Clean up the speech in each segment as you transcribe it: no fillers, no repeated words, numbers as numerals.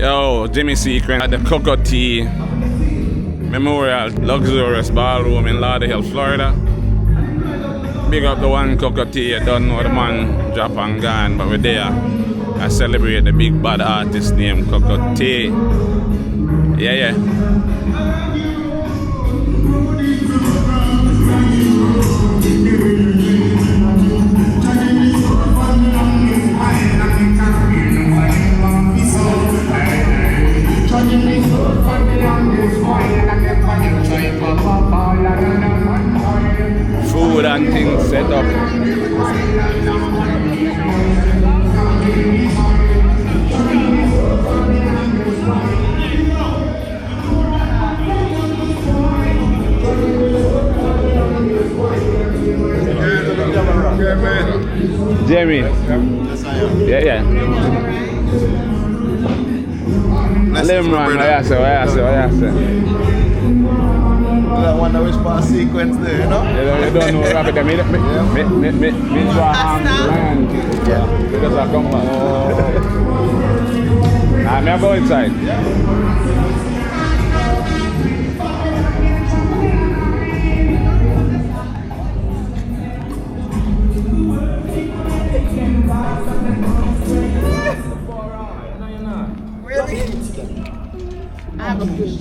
Yo, Jimmy Secret at the CoCo Tea Memorial Luxurious Ballroom in Lauderdale, Florida. Big up the one CoCo Tea. You don't know the man, drop and gone, but we're there. I celebrate the big bad artist named CoCo Tea. Yeah. Food and things set up. Jamie. Yeah. Lemon, I say. That one that was past sequence there, you know? You don't know what happened. Me draw hand. Yeah. Because I come back. I'm go inside. Really? I have a food.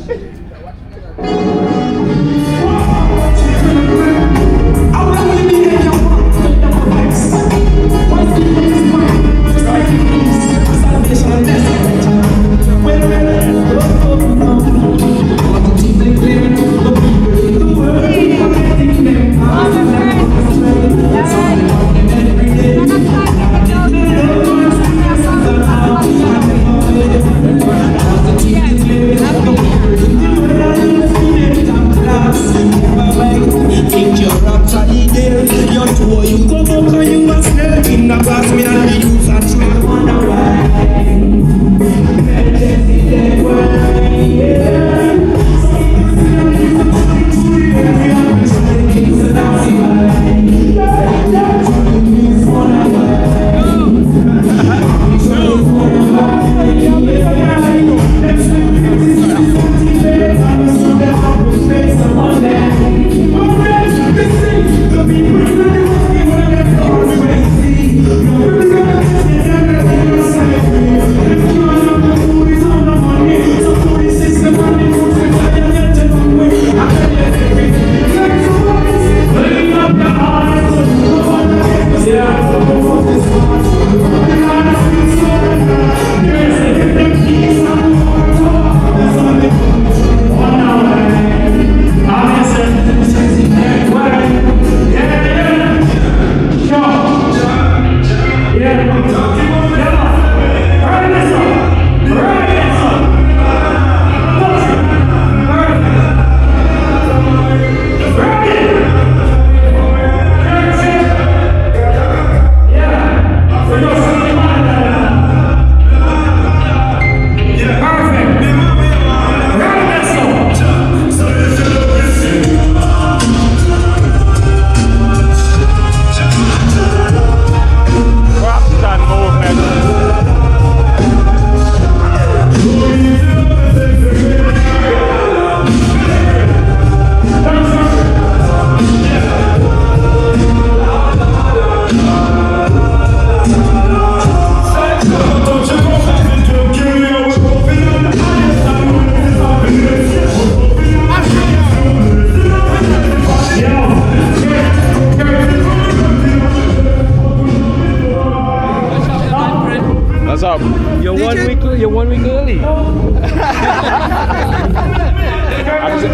You're 1 week early.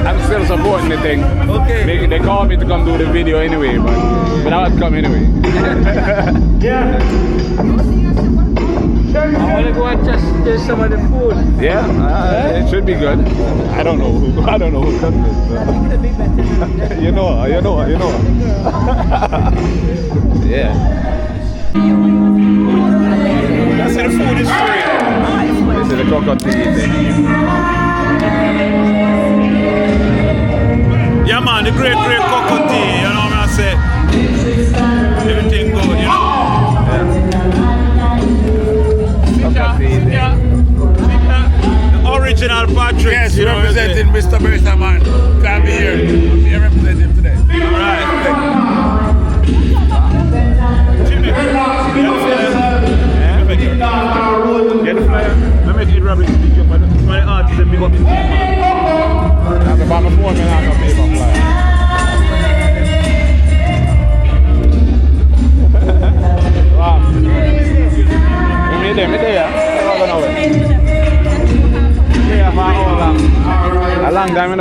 I'm still supporting the thing. Okay. They called me to come do the video anyway, but I would come anyway. Yeah. I want to go and taste some of the food. Yeah, it should be good. I don't know who cooked it. You know. Yeah. That's the food is free. This is the CoCo Tea thing. Yeah, man, the great CoCo Tea, you know what I say? Everything good, you know? CoCo Tea thing.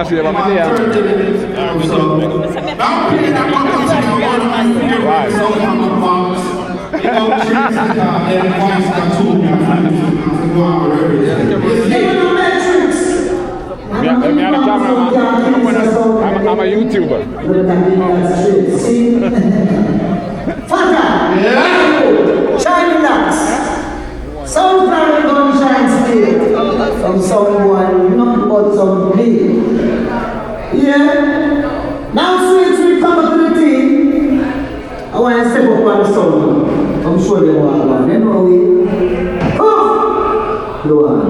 watch you every day. I'm a YouTuber. Shining lights. Some planet gonna shine still. From someone, not but some play. Yeah. Now since we come up to the team, I want to step up on the song. I'm sure they want one. They know we. Oh! You want.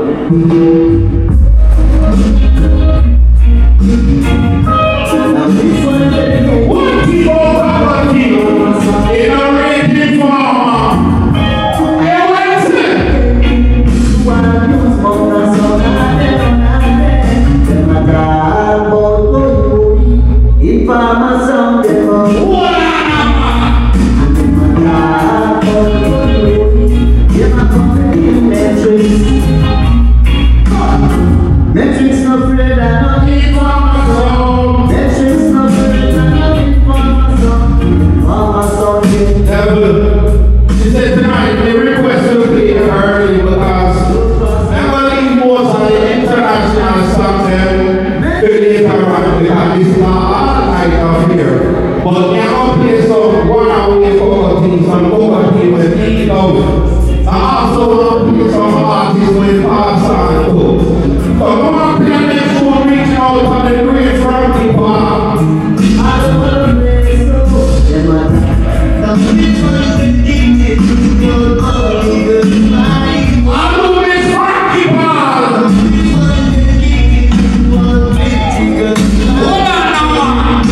Now this one is One keep on in a raging farm. Hey, what is it? Metrics no afraid I know it for my soul. Metrics no afraid I know it for my soul. She said tonight the request will be early because Emily was on the international something to later on because it's not all night out here. But now play some 1 hour CoCo Tea, some CoCo Tea with 8,000. I also want to play some artists with parts on too. So come on, play the next one, reach out on the great Frankie Park. I don't want to play so. The people addicted to your body, goodbye. I know this Frankie Park. The people addicted to your body, goodbye. Hold on now, man.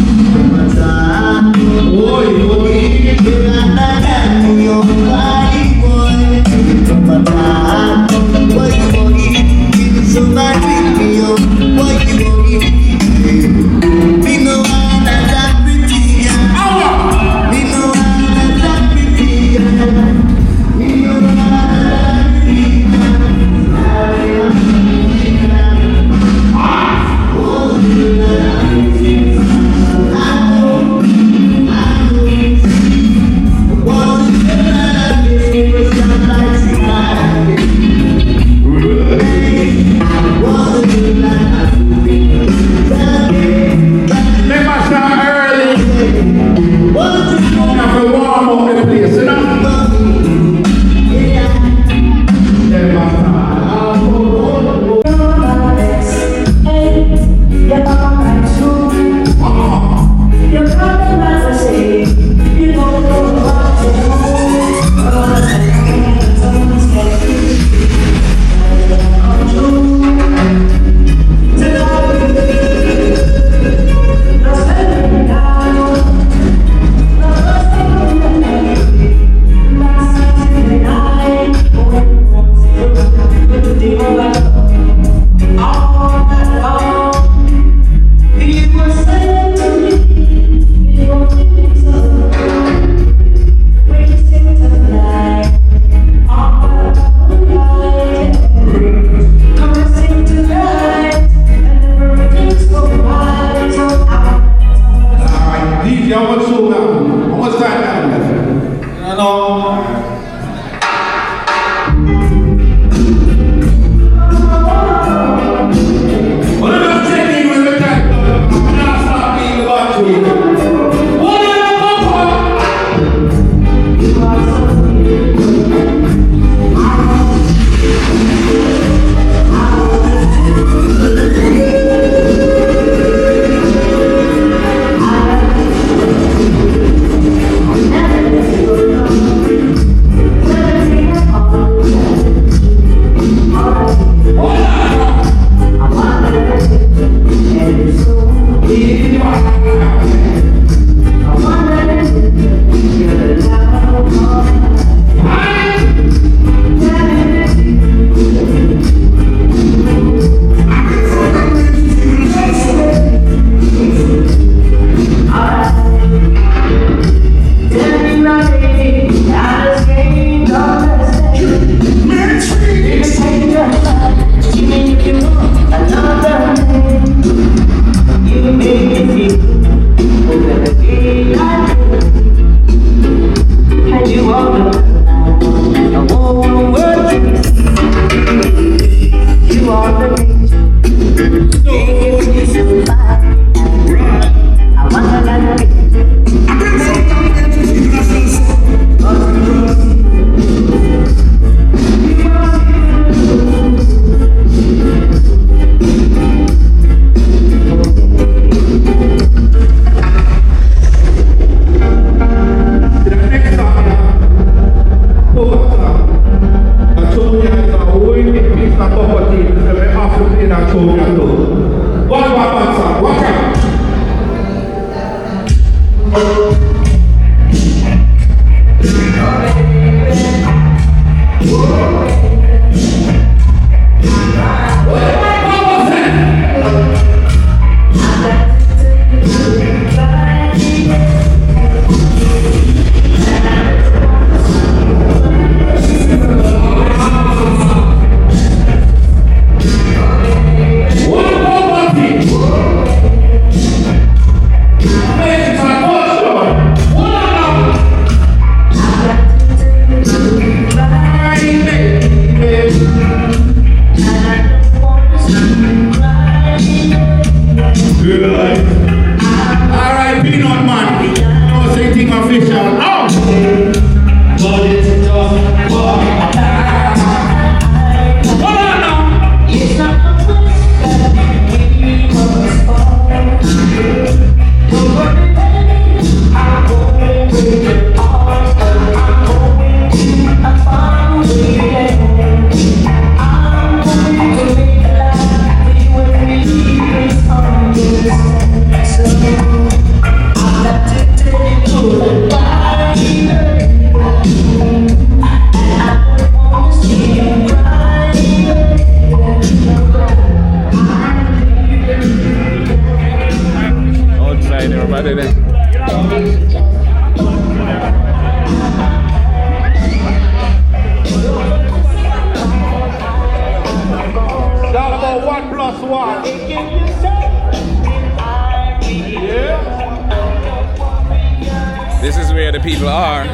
This is where the people are.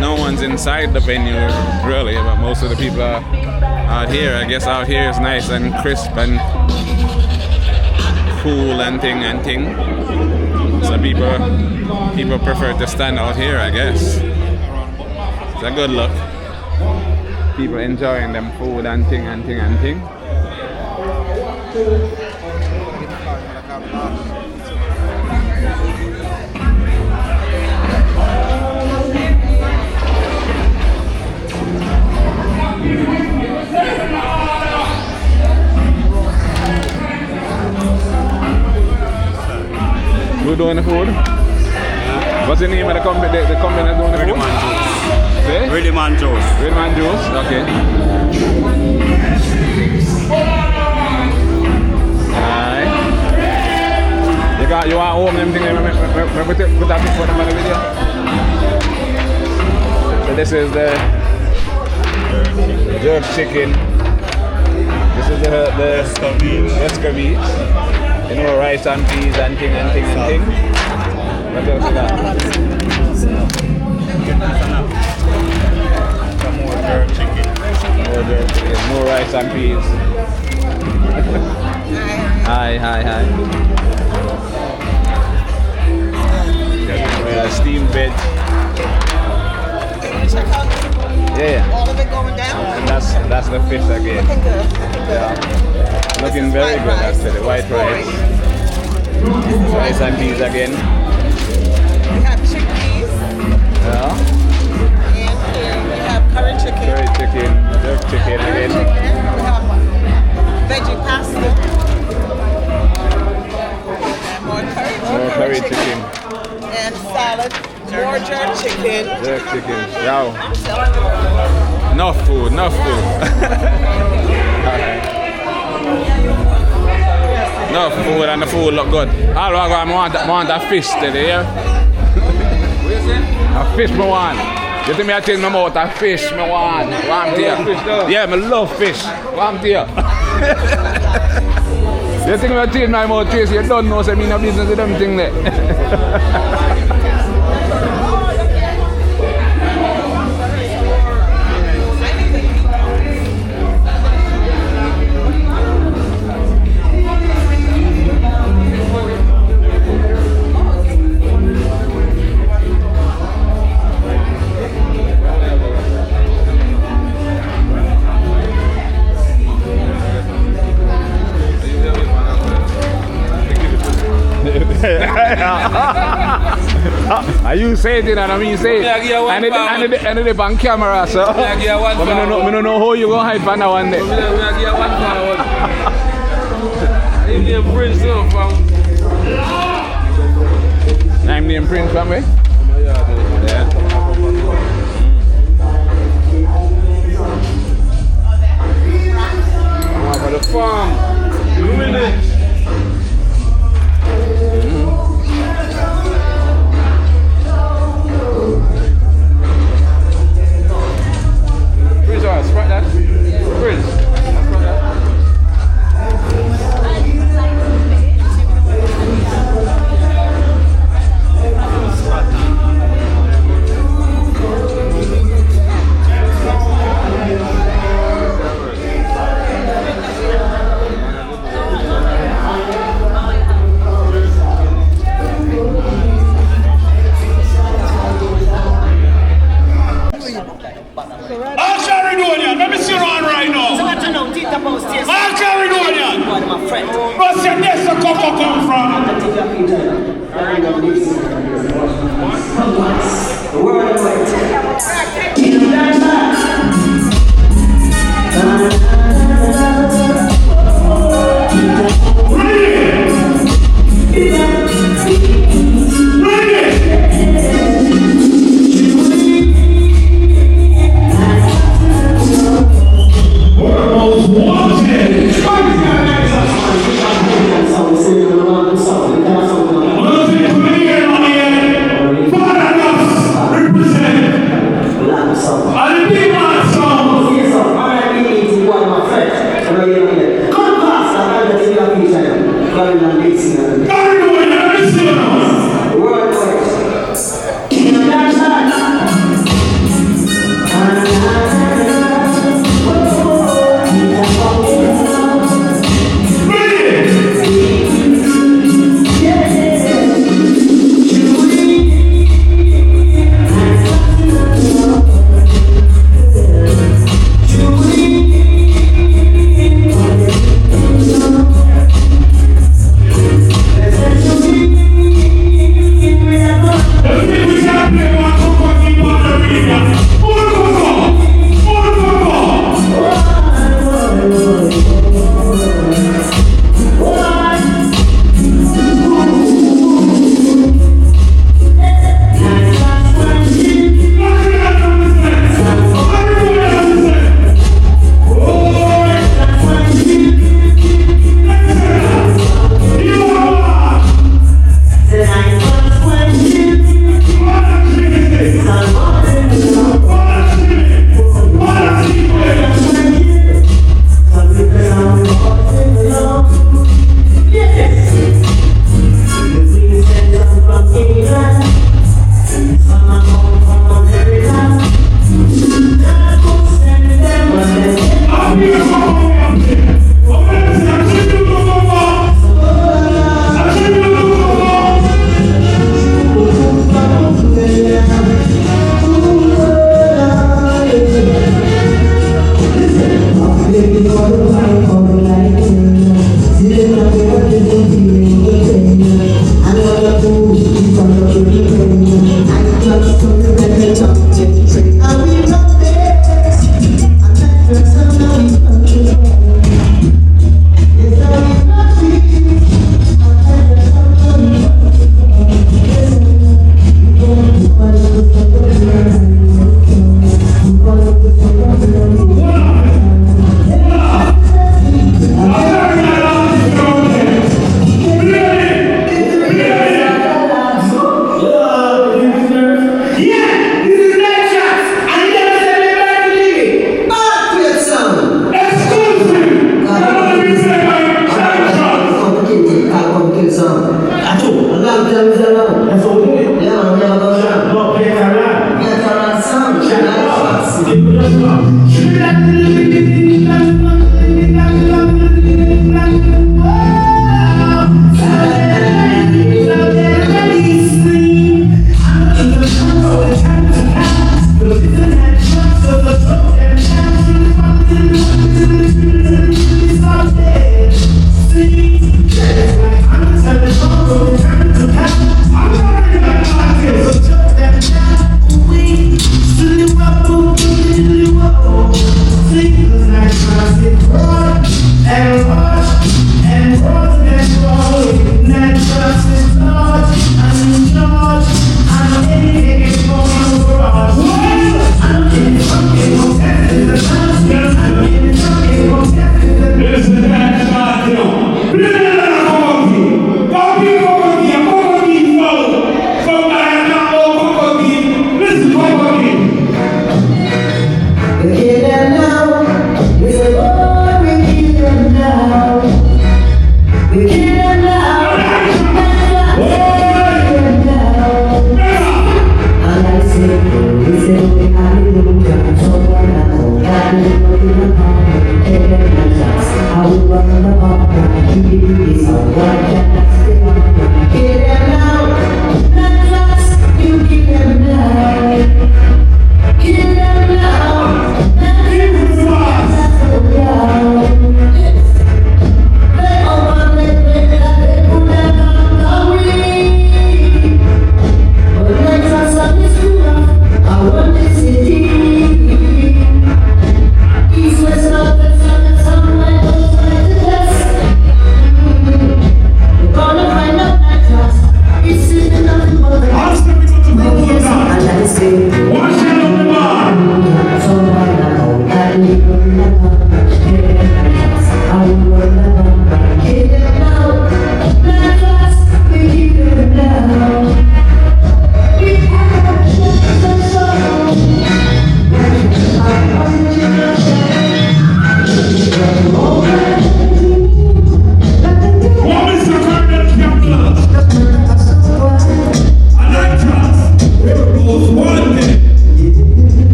No one's inside the venue really, but most of the people are out here. I guess out here is nice and crisp and cool and thing. So people prefer to stand out here, I guess. It's a good look. People enjoying them food and thing. Who doing the food? What's the name of the company? The company that's doing the food? Ready Man Juice. Ready Man Juice. Okay. Alright. You want to open them things? Put that before them on the video. So this is the jerk chicken. This is the escabeche. You know, rice and peas and thing. What else is that? Some more jerk chicken. More rice and peas. Hi. Steamed veg. Yeah. All of it going down? And that's the fish again. Looking good. Yeah. Looking very good actually. White rice. Rice and peas again. We have chickpeas. Yeah. And here we have curry chicken. Jerk chicken again. We have veggie pasta. And more curry chicken. And salad. More jerk chicken. Jerk chicken. Yow. Enough food. Alright. Enough food and the food look good. All I want a fish today, yeah? A fish me want. You think me I take my mouth a fish me want. Want here. Yeah, me love fish. Want here. You think me I take my mouth Tracy, you don't know so me no business with them thing there. Are you saying it and I mean say it? And it on camera, so. But I don't know how you gonna hide for now and then. I'm named Prince from where? Yeah. For the farm. Spread that. Prince.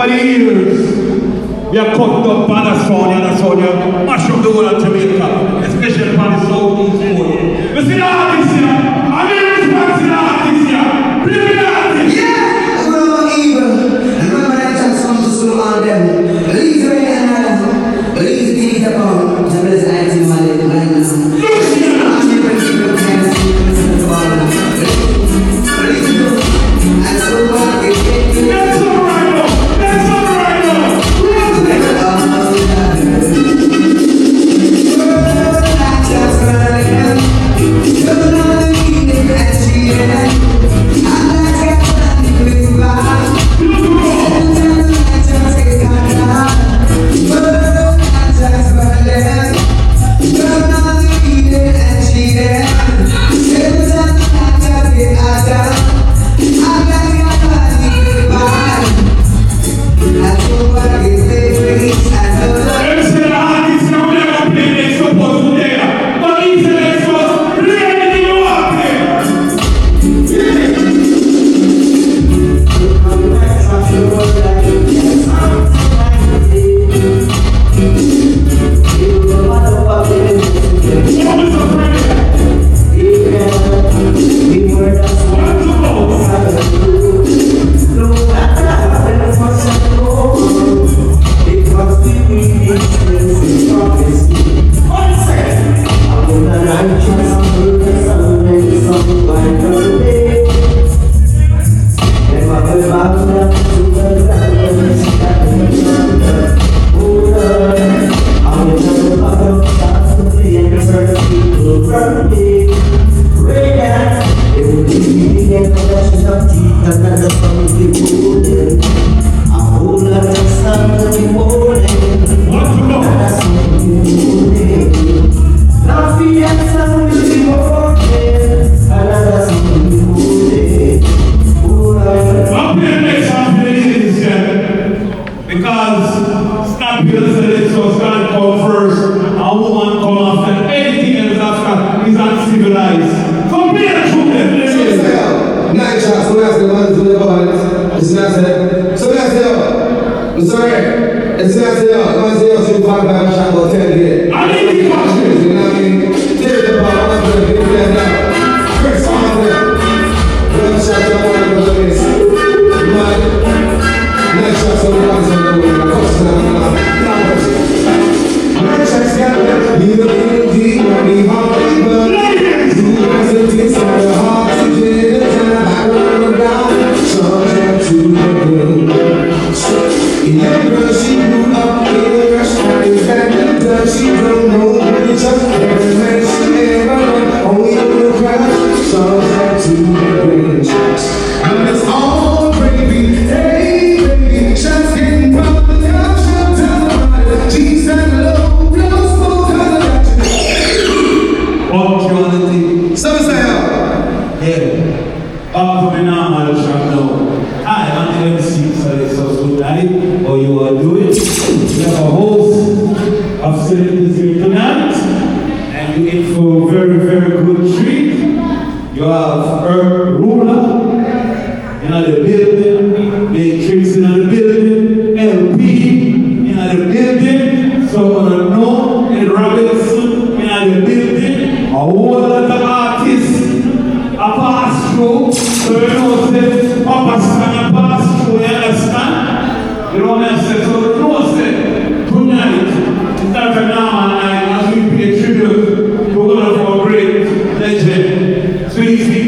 over the years, we have cut up Bannerstown and so on, mash up the whole of Jamaica, especially from the southeast coast. We see the artists here, I'm in response to the artists here. Bring me the artists! Yeah, we're evil. Remember that chance comes to slow on them. Believe it and I believe the things upon the best item I did right now. I'm the principal chance to listen to all of them. Believe it. And so far, it's getting That's all right now! That's all right now!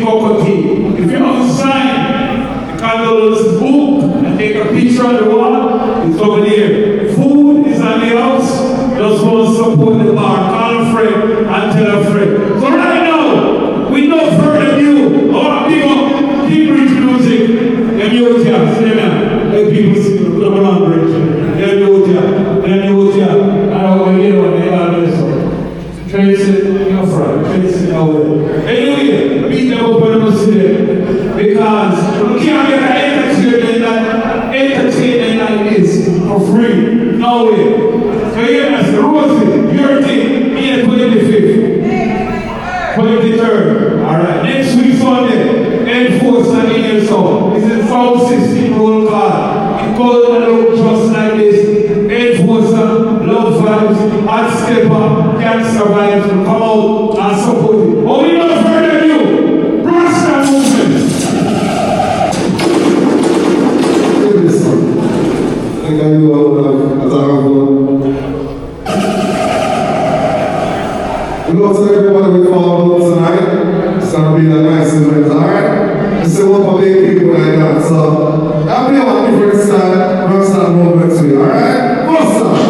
CoCo Tea. If you want to sign the candles book and take a picture on the wall, it's over there. Food is on the house. Just want to support the bar. Call a friend and tell a friend. So right now, we know further ado, I want to pick up Deep Bridge music. Let me out here. See me. Let people see the club around bridge. Let me out here. Let me out here. I don't want to get on the other Tracy in your front. Tracy in your way. Anyway, beat them up when you see them. Because you can't get an entertainment like this for free. No way. So here is Rosie, your team, May 25th. 23rd. Alright, next week Sunday, Enforce and Indian Soul. This is South 16 roll call. It goes I see one for big people like that. So I'll play one different style, rock style movements for you, alright? First song.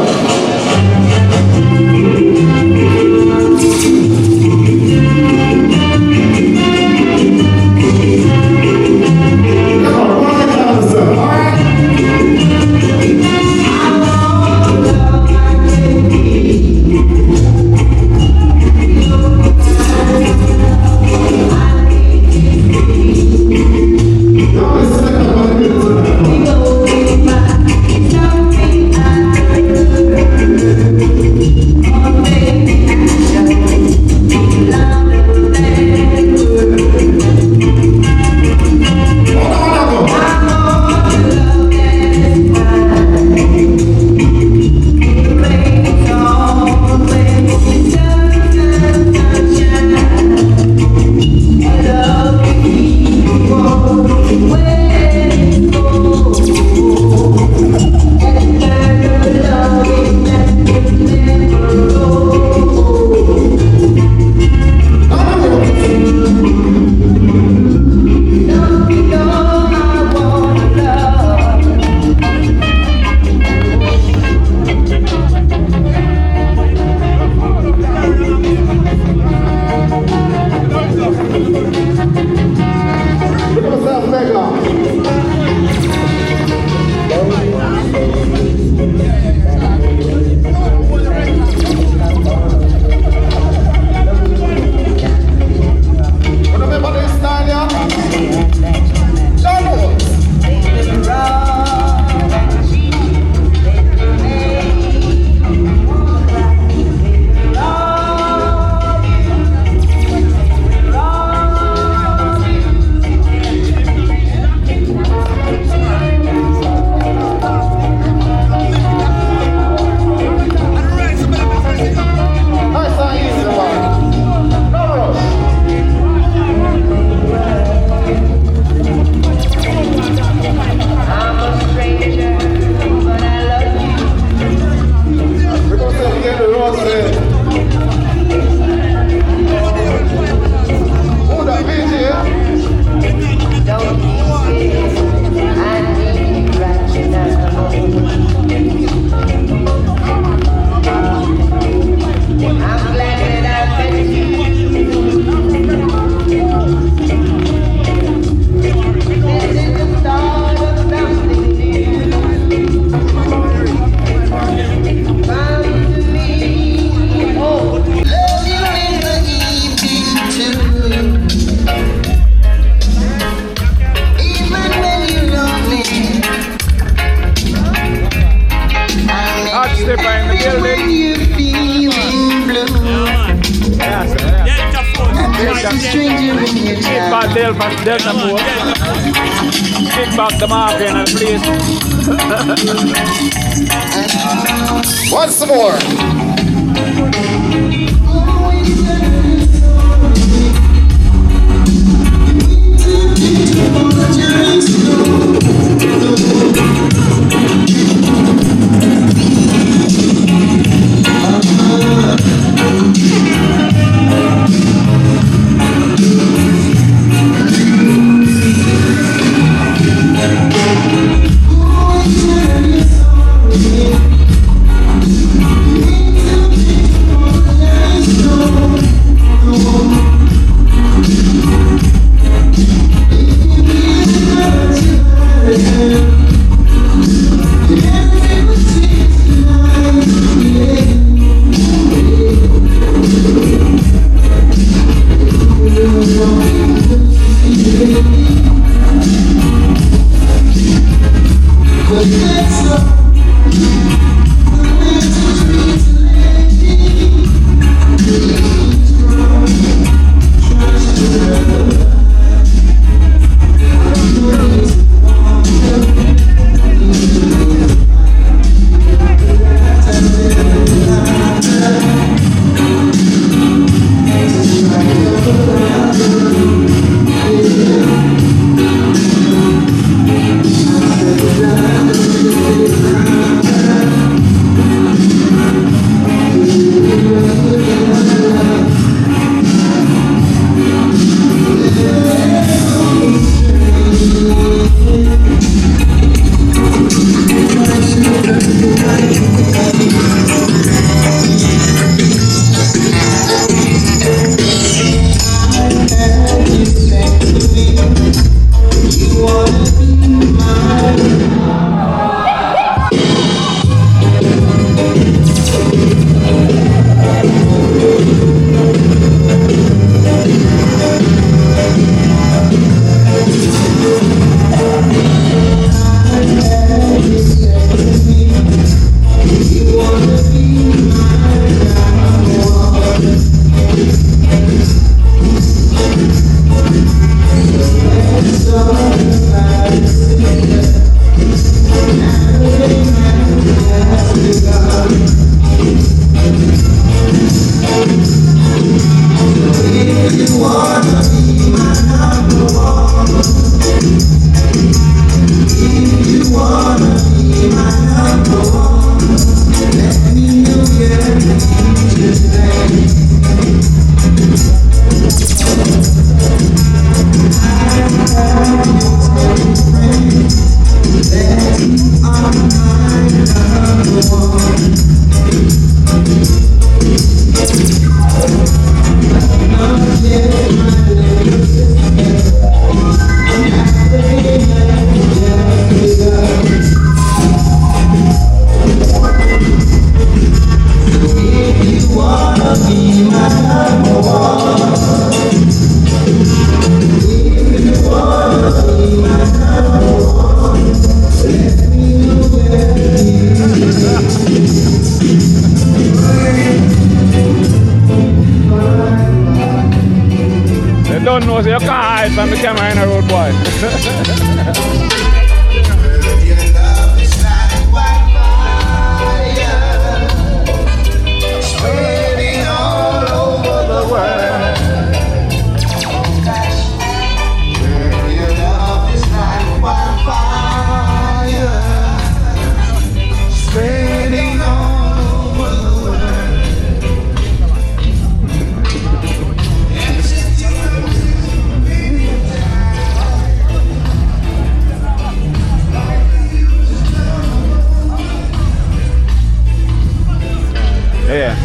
Delta Moore. Kick back the market and please. Once more. boy. Your love is like wildfire, spreading all over the world. Your love is like wildfire, spreading all over the world. Yeah.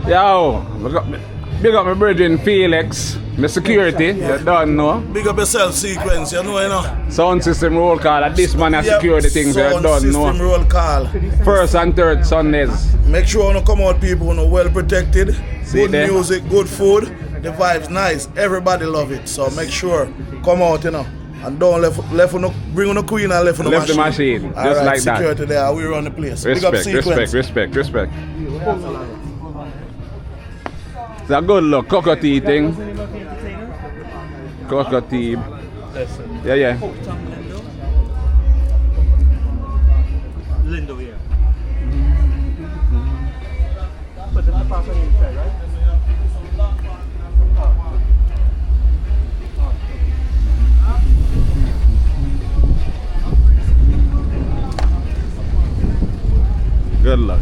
Yo, big up my brethren Felix, my security, you don't know. Big up yourself, Sequence, you know. Sound system roll call, and this man has security things you don't know. Sound system roll call. First and third Sundays. Make sure you come out people who are well protected. See good there? Music, good food. The vibes nice. Everybody love it. So make sure come out, And don't bring on the queen and left on the Left the machine. machine, just like that. Security there, we run the place. Big up Respect, Sequence. respect. It's a good look, CoCo Tea thing. CoCo Tea. Yeah. Lindo here.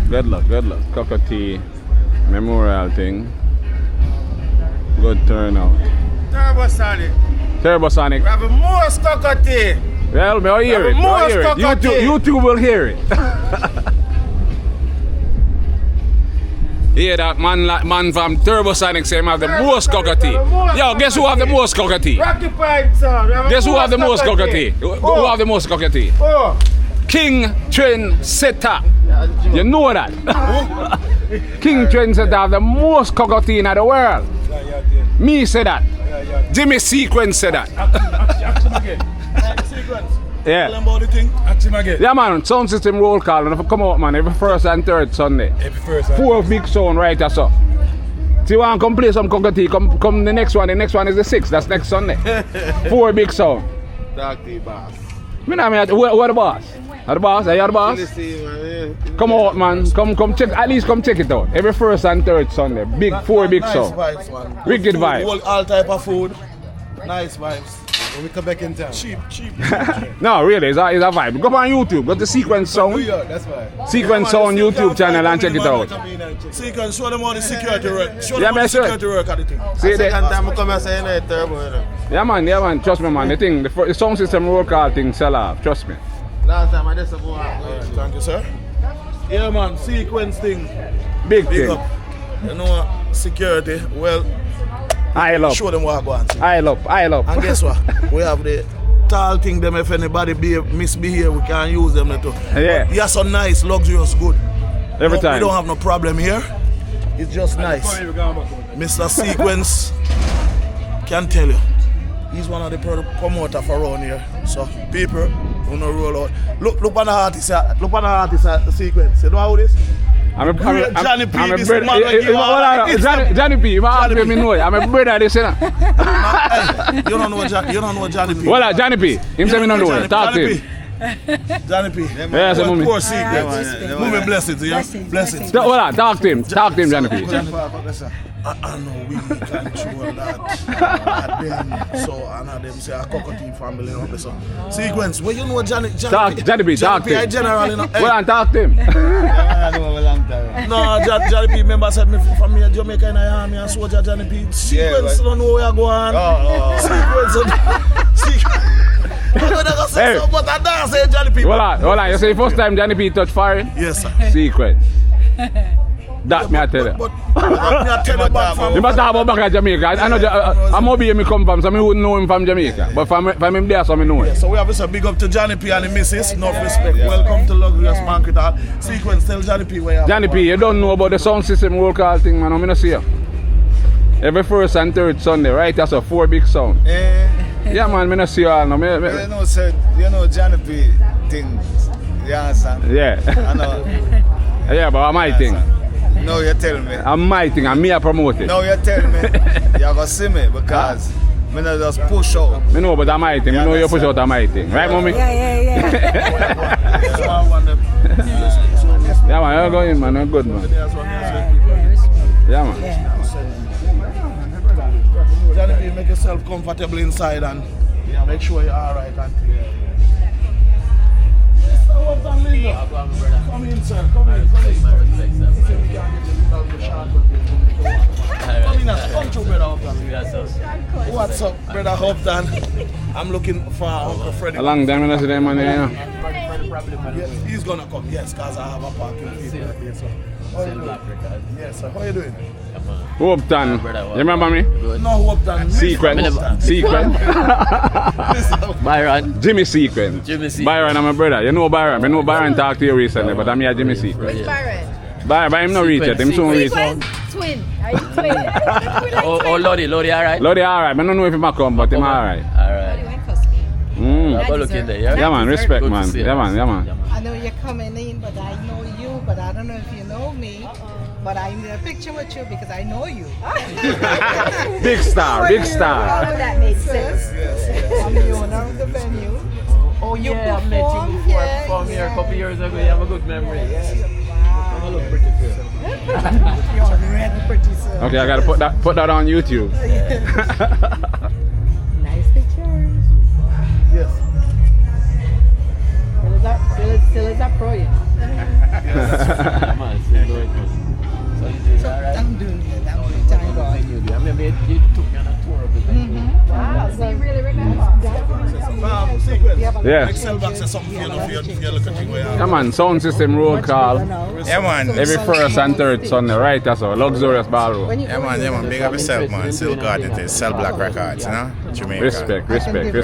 Good luck. CoCo Tea memorial thing. Good turnout. Turbosonic. We have a most CoCo Tea. Well, me hear it. YouTube will hear it. Hear that man from Turbosonic say him have the most CoCo Tea. Yo, guess who have the most CoCo Tea? Rocky Pipe, son. Guess who have the most CoCo Tea? Who have the most CoCo Tea? Oh. King Trendsetter. You know that? King Trendsetter have the most CoCo Tea in the world. Me say that. Jimmy Sequence said that. Yeah. Yeah, man. Sound system roll call. And if you come out, man, every first and third Sunday. Four big sound right or so. So you want to come play some CoCo Tea, come the next one. The next one is the 6th. That's next Sunday. 4 big sound. Dog Tea boss. Who the boss? Are the boss? Are you the boss? Come out, man. Come check. At least come check it out. Every first and third Sunday. 4 big nice sound. Vibes, man. Wicked vibes. All type of food. Nice vibes. When we come back in town. Cheap. No, really, it's a vibe. Go on YouTube. Go to Sequence Sound. That's why. Sequence Sound YouTube channel and check it out. Sequence, show them all the security work. Show Yeah, them all the man, sure. security work at the thing. See there? time I come and say no turbo. Yeah, man. Trust me, man. The sound system roll call thing sell off. Trust me. Last time I did some more. Thank you, sir. Yeah, man, Sequence thing. Big Big thing. up. You know, security, well, I love. show them what I go and see. I love. And guess what? We have the tall thing them if anybody misbehave, we can use them too. Yeah. But yeah, so nice, luxurious, good. Every We time. don't have no problem here. It's just nice. Mr. Sequence can tell you. He's one of the promoters for around here. So people who know roll out. Look on the artist. Look on the artist Sequence. You know how it is? Johnny P. Johnny P, I'm a this brother. man like you are like this. Johnny P. You ask me know. I'm a brother. This you know. Hey, you don't know Johnny P. Well, Johnny P. Him say me no know. Talk to him. Johnny P. Yeah, say mummy. Poor Sequence. Mummy blessings, yeah? Blessings. Well, talk to him. Talk to him, Johnny P. I know we control that. And them, so and them say a CoCo Tea family number. So Sequence, where you know Johnny P? Johnny P. Talk to him. Generally, no. Well, talk to him. I know a long time. No, Johnny P. Remember said me from me Jamaica in the army and soldier Johnny P. Sequence don't know where you going. Sequence. Hey. But I don't say Johnny P. Hold on. You say first time Johnny P touch fire? Yes, sir. Secret. That me I tell you. But I tell you back from... You must talk about back at Jamaica. I know I'm Obi me come from, so I wouldn't know him from Jamaica. But from him there, so I know him. So we have to say big up to Johnny P and the missus. Enough respect. Welcome to Luxurious Banquet Hall. Sequence, tell Johnny P where you are. Johnny P, you don't know about the sound system roll call thing, man. I'm going to see you. Every first and third Sunday, right? That's a 4 big sound. Yeah, man, I'm going to see you all now. You know Johnny P things. You understand? Yeah. I know. Yeah, but I'm my thing. No, you tell me. I'm my thing, and me I promote it. No, you tell me. You're going to see me because I not just push out. I know, but I'm my thing. I know you push out my thing. Right, mommy? Yeah. Yeah, man, you're going, man. You're good, man. Yeah, man. Johnny P, make yourself comfortable inside and make sure you're alright. Come in, sir. Come in. Come to Brother Hopton. What's up, Brother Hopton? I'm looking for Uncle Freddie. A long time I see them man here. Yes, he's gonna come, yes, because I have a parking people here. So. Yes, sir. How are you doing? Hopton. You remember me? No, Hopton. Sequence. Byron. Jimmy Sequence. Byron, I'm a brother. You know Byron. I know Byron talked to you recently, but I'm here Jimmy Sequence. Which Byron? Byron, him no reach it. Him soon reach it. Twin. Are you twin? Oh, Lodi alright? Lodi alright. I don't know if he might come, but him alright. Alright. Go look in there, yeah, man, respect, man. Yeah, man. I know you're coming in, but I know you, but I don't know if you know me. But I'm in a picture with you because I know you. Big star. Oh, that makes sense. I'm the owner of the venue. Oh, you performed here a couple years ago. You have a good memory. Wow. You look pretty good. You're already pretty, sir. Okay, I gotta put that on YouTube. Nice pictures. Yes. Still is a pro, yeah. I'm doing good. I'm doing thank God. I remember you took me on a tour of it. Wow, so you really remember? Sequence. Yeah. Excel box is something for you look at you. Yeah, man, sound system roll call. Yeah, man. Every first and third Sunday, right? That's all. Luxurious ballroom. Yeah, man. Big up yourself, man. Still got it. It's Cell Black Records, you know? Jamaica. Respect. Big up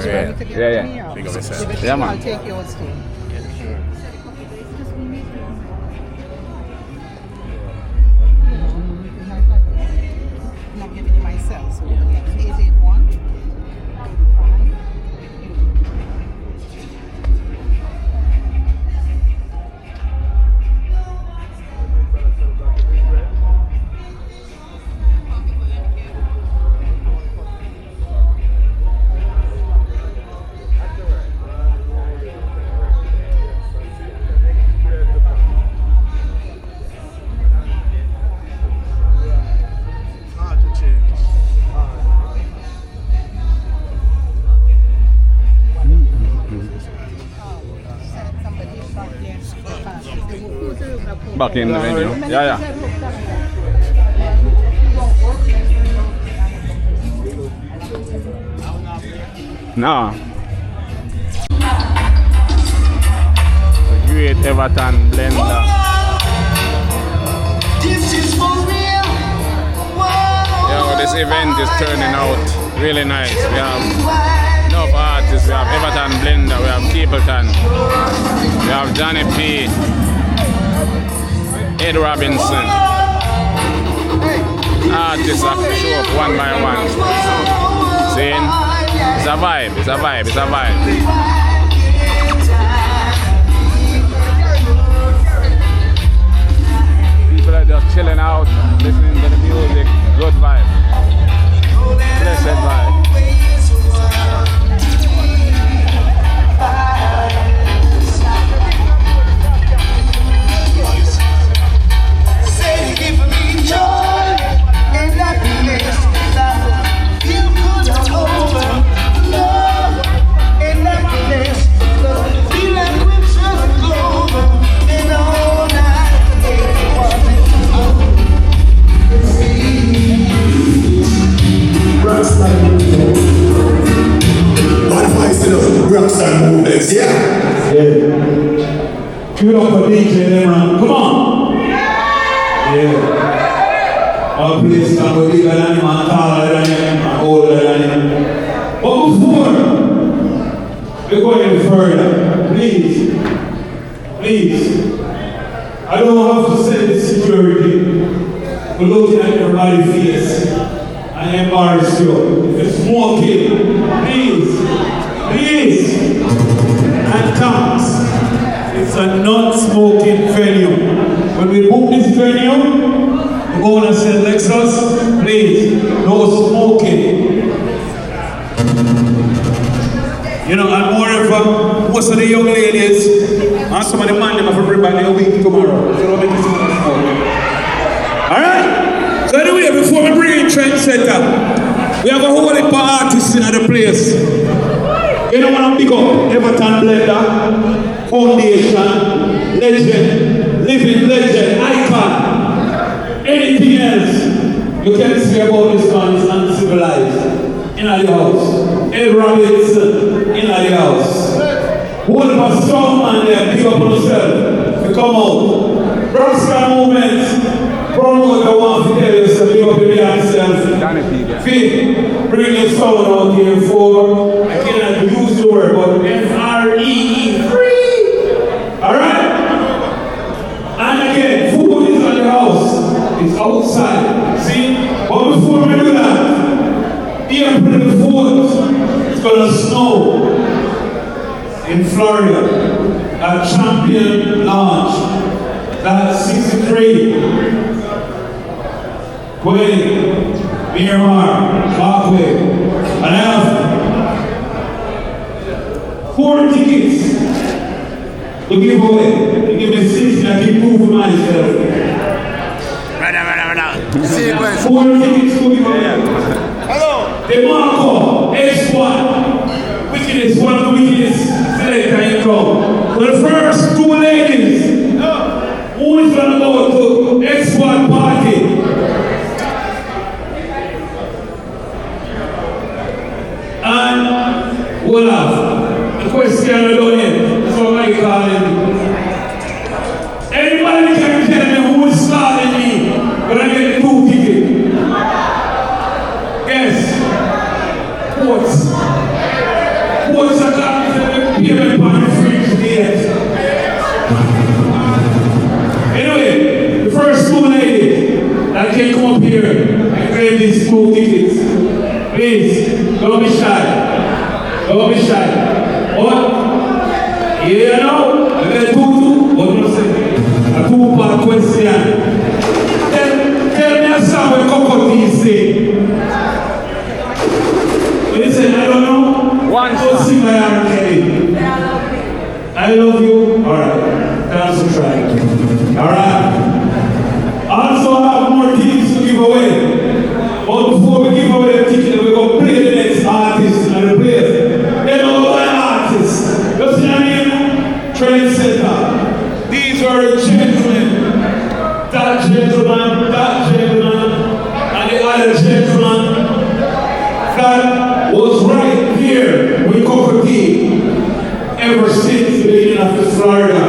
yourself. Yeah, man. I'll take you on stage. I'm not giving you myself, so we have 881. Back in the venue. Yeah. No. A great Everton blender. Yeah, this event is turning out really nice. We have enough artists. We have Everton blender. We have Capleton. We have Johnny P. Ed Robinson. Artists have to show up one by one. Saying, it's a vibe. People are just chilling out, listening to the music. Good vibe. Blessed vibe. Rockstar movements, yeah? Yeah. Tune up for DJ them, man. Come on! Yeah. Yeah. Our place can be bigger than him and taller than him and older than him. But before we go any further, please, I don't have to send the security. We're looking at everybody's face and embarrass you. If you're smoking, please, and thanks. It's a non-smoking venue. When we book this venue, we're going to say, Lexus, please, no smoking. You know, and moreover, most of the young ladies and some of the men them have to bring back their week tomorrow. So don't make this much smoke. Alright? So anyway, before we bring in Trendsetter, we have a whole heap of artists in the place. You don't want to pick up Everton Blender, Foundation, Legend, Living Legend, Icon, anything else you can say about this man is uncivilized. In the house. Ed Roberts in the house. One of a strong man there, pick up on yourself. You come out. Rasta movement. Promote the one to tell yourself, pick up yourself. Fifth, bring your sound out here for, I cannot use the word, but F-R-E-E, free. Alright? And again, food is on the house. It's outside. See? But before we do that, April the 4th, it's gonna snow in Florida at Champion Lounge. That's 63, 20, Miramar, Parkway. And I have 4 tickets to give away. They give me 6 and I keep moving myself. Sequence. 4 tickets to give away. The Marco, H1, wickedest, one of the wickedest selector in town. So the first 2 ladies, who is going to go to H1 party? And voila, the question I don't hear, somebody calling. Anybody can tell me who is calling me when I get the 2 tickets? Yes. Ports are coming to the payment on the fridge yet. Anyway, the first 2 ladies that can come up here and grab these 2 tickets. Please, don't be shy. Don't be shy. What? You know, I got 2, what do you say? A 2-part question. Tell me a song where CoCo Tea sing. Listen, I don't know. Don't sing my R&K. I love you. Alright. That's a try. Alright. Also, I have more tickets to give away. But before we give away the ticket, we're going to play the next artist and the players. They don't know the artists. You see what I mean? Trendsetter. These are the gentlemen. That gentleman, and the other gentleman. That was right here with CoCo Tea ever since the beginning of the Florida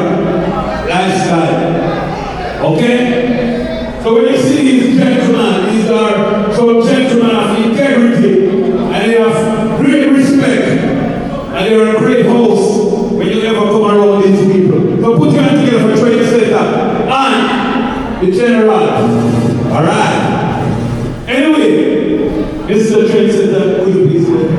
lifestyle. Okay? So when you see these gentlemen, these are some gentlemen of integrity and they have great respect and they are a great host when you ever come around these people. So put your hands together for Trendsetter and the general. Alright. Anyway, this is the Trendsetter. Will you please wait?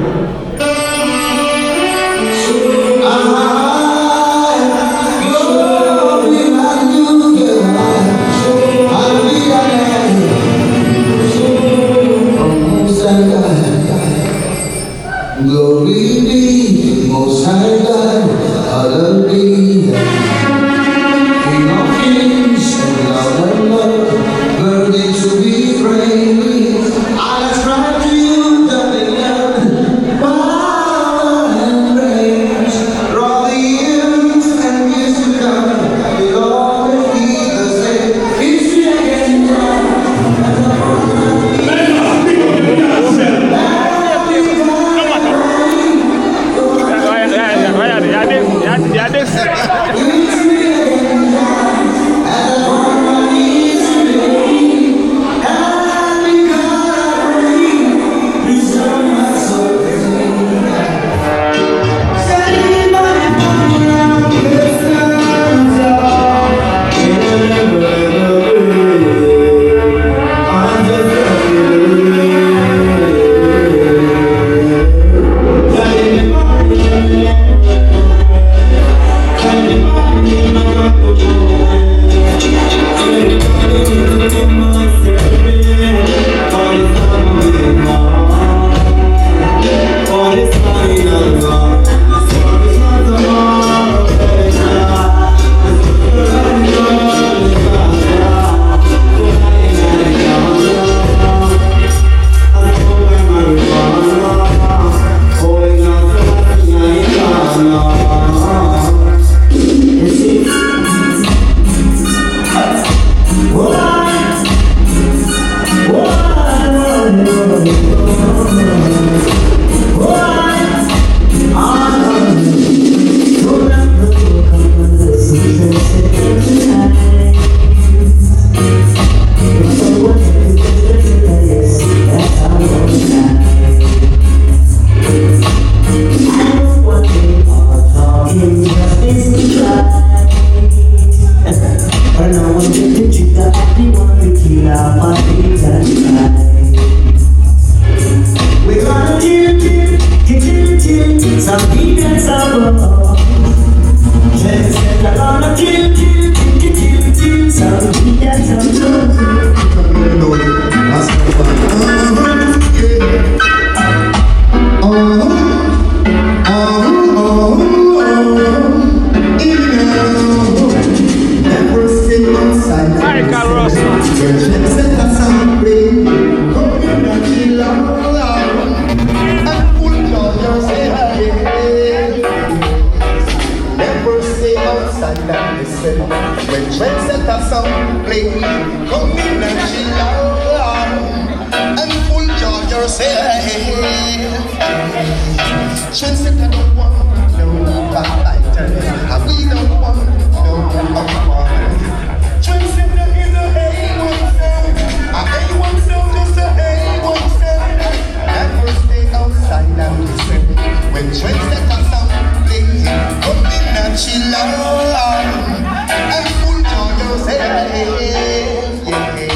Glory be, Most High God, hallelujah. King of kings and Lord of lords, worthy to be praised. I ascribe to you dominion, power and praise. For all the years and years to come, will always be the same. History again now. Yeah, this. Trendsetter gonna kill, some get some Michael Russell. When trendsetter sound play, come in and chill out and full joy yourself. Trendsetter don't want no backbiters, and we don't want no upwards. Trendsetter is a A1 sound, a A1 sound, just a A1 sound. Never stay outside and listen. When trendsetter sound play, come in and chill out and full joy yourself. Yes,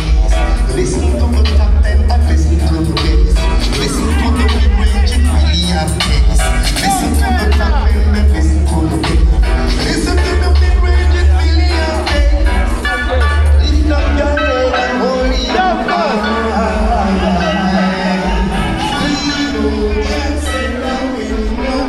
listen to the top 10 and listen to the bass. Listen to the mid-range, it really has bass. Listen to the top 10 and listen to the bass. Listen to the mid-range, it really has bass. Lift up your head and hold it up high. We know that's it, now we know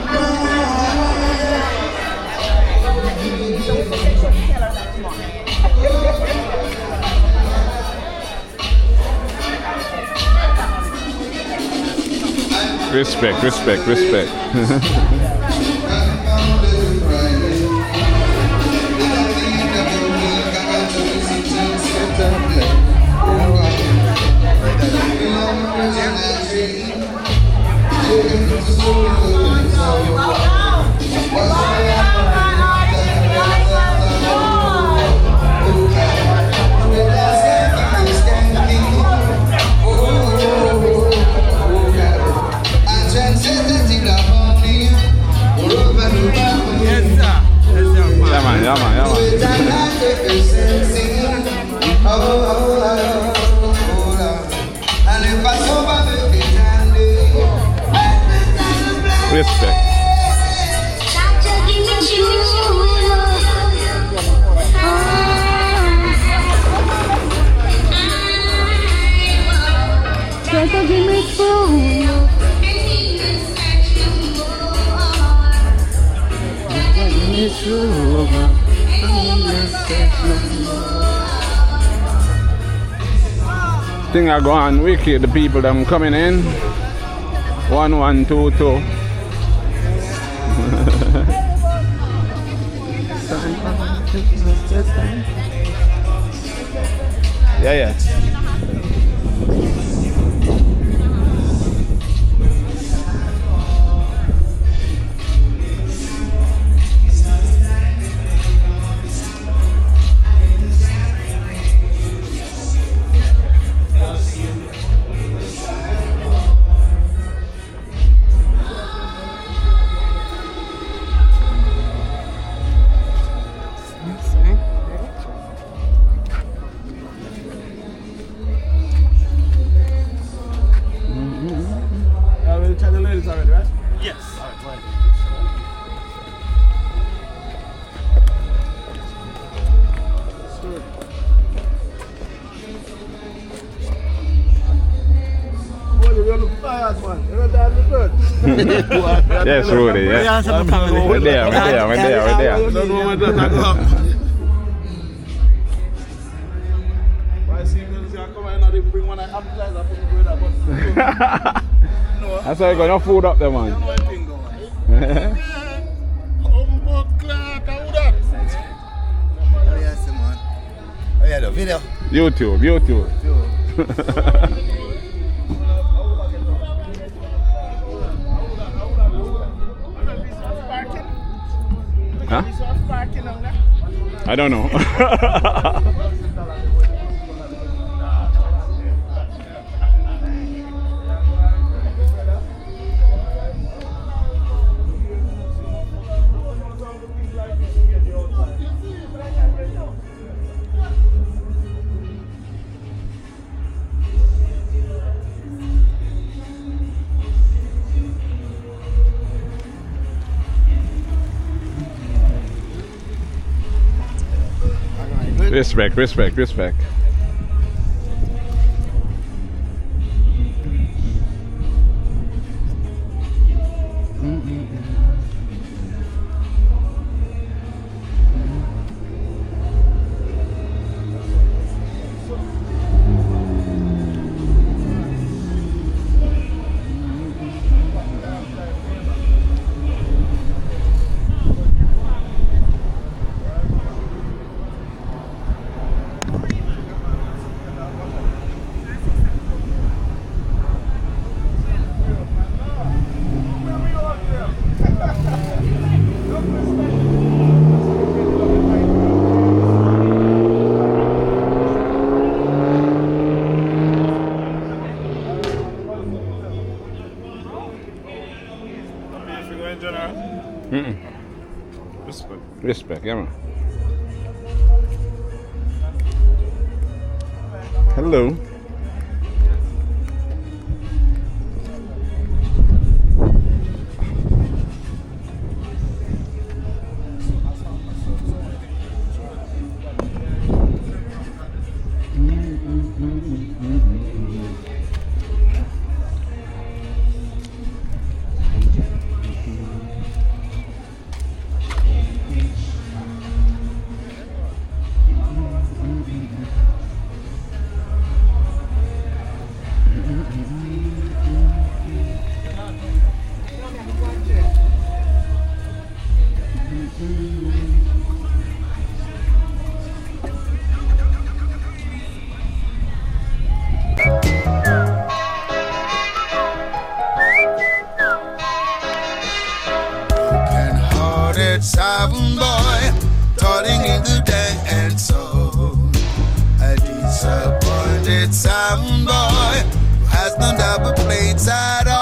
Respect. Yeah, man. Respect. Thing I go on wicked, the people them coming in. 1, 1, 2, 2. Yeah. Yes, Rudy, yeah. We're there. That's how you got no food up there, man. The video. YouTube. Huh? I don't know. Respect, respect, respect. Respect. Respect, yeah man. Hello. Broken-hearted sound boy, darling in the dance hall. A disappointed sound boy who has no double plates at all.